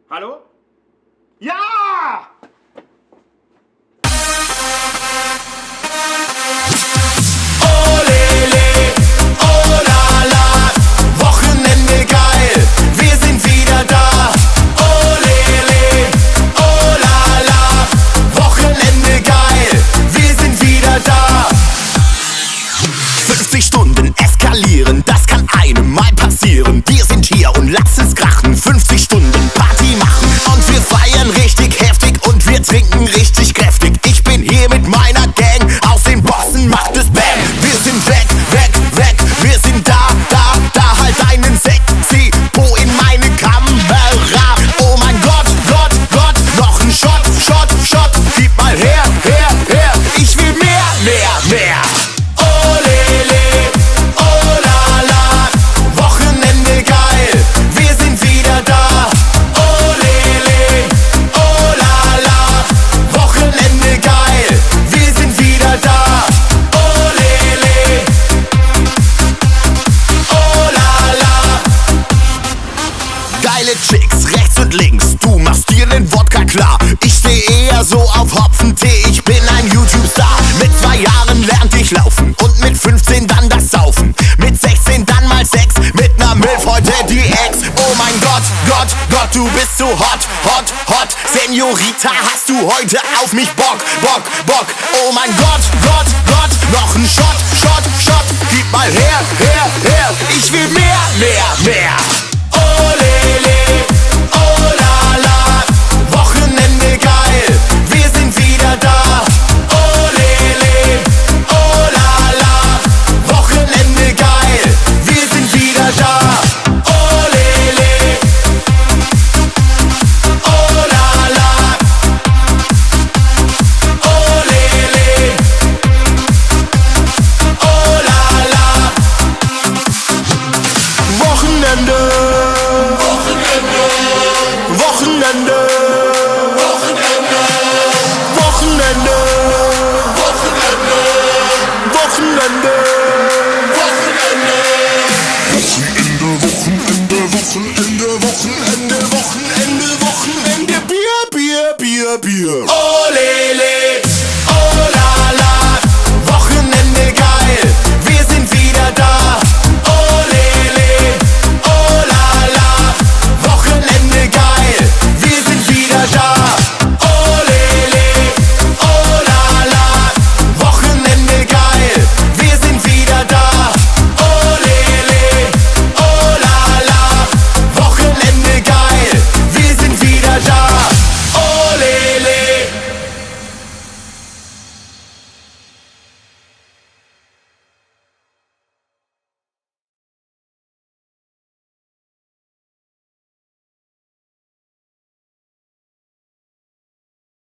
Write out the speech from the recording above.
Hallo? Ja! Oh lele, oh la la, Wochenende geil, wir sind wieder da. Oh lele, oh la la, Wochenende geil, wir sind wieder da. 50 Stunden eskalieren, das kann einem mal passieren. Wir sind hier und lass es krachen, 50 Stunden Party machen. Und wir feiern richtig heftig und wir trinken richtig kräftig. Ich bin hier mit meiner Gang, aus den Bossen macht es Bam. Wir sind weg, weg, weg, wir sind da, da, da. Halt einen sexy Po in meine Kamera. Oh mein Gott, Gott, Gott, noch ein Shot, Shot, Shot. Gib mal her, her, her, ich will mehr, mehr, mehr. Oh lele, oh la la, Wochenende geil, wir sind wieder da. Oh lele, oh la la, Wochenende geil, wir sind wieder da. Oh lele, oh la la. Geile Chicks, rechts und links, du machst dir den Wodka klar. Ich steh eher so auf Hopfentee, ich bin ein YouTube-Star. Mit 2 Jahren lernte ich laufen und mit 15 dann das Saufen. Mit 16 dann mal Sex, mit ner Milf heute die Ex. Oh mein Gott, Gott, Gott, du bist so hot, hot, hot. Senorita, hast du heute auf mich Bock, Bock, Bock. Oh mein Gott, Gott, Gott, noch ein Shot, Shot, Shot. Gib mal her, her, her, ich will mehr, mehr, mehr. Oh lele, oh la la, Wochenende geil, wir sind wieder da. Oh lele, oh la la, Wochenende geil, wir sind wieder da. Oh lele, oh la la, oh lele, oh la la. Wochenende, Wochenende, Wochenende, Wochenende, Wochenende, Wochenende, Wochenende, Wochenende, Wochenende, Wochenende, Bier, Bier, Bier, Bier.